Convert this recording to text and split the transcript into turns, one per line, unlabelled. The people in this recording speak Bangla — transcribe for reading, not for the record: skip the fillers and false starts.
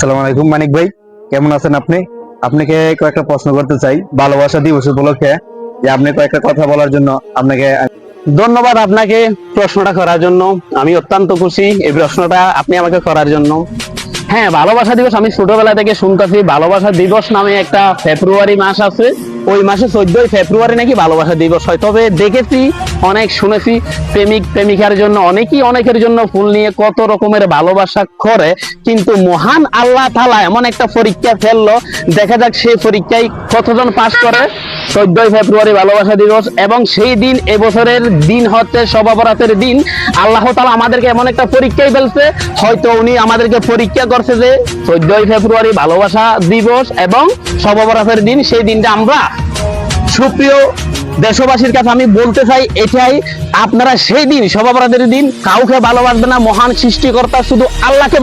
আসসালামু আলাইকুম মানিক ভাই, কেমন আছেন আপনি? আপনাকে কয়েকটা প্রশ্ন করতে চাই ভালোবাসা দিবস উপলক্ষে, যে আপনি কয়েকটা কথা বলার জন্য আপনাকে।
ধন্যবাদ আপনাকে প্রশ্নটা করার জন্য। আমি অত্যন্ত খুশি এই প্রশ্নটা আপনি আমাকে করার জন্য। হ্যাঁ, ভালোবাসা দিবস আমি ছোটবেলা থেকে শুনতেছি। ভালোবাসা দিবস নামে একটা ফেব্রুয়ারি মাস আছে, ওই মাসে 14ই ফেব্রুয়ারি নাকি ভালোবাসা দিবস হয়। তবে দেখেছি, অনেক শুনেছি, প্রেমিক প্রেমিকার জন্য অনেকেই অনেকের জন্য ফুল নিয়ে কত রকমের ভালোবাসা করে। কিন্তু মহান আল্লাহ তাআলা এমন একটা পরীক্ষা ফেললো, দেখা যাক সেই পরীক্ষায় কতজন পাশ করে। 14ই ফেব্রুয়ারি ভালোবাসা দিবস, এবং সেই দিন এবছরের দিন হচ্ছে শবে বরাতের দিন। আল্লাহ তাআলা আমাদেরকে এমন একটা পরীক্ষায় ফেলছে, হয়তো উনি আমাদেরকে পরীক্ষা করছে যে 14ই ফেব্রুয়ারি ভালোবাসা দিবস এবং শবে বরাতের দিন, সেই দিনটা আমরা। সুপ্রিয় দেশবাসীর কাছে আমি বলতে চাই এটাই, আপনারা সেই দিন শবে বরাতের দিন কাউকে ভালোবাসবেন না, মহান সৃষ্টিকর্তা শুধু আল্লাহকে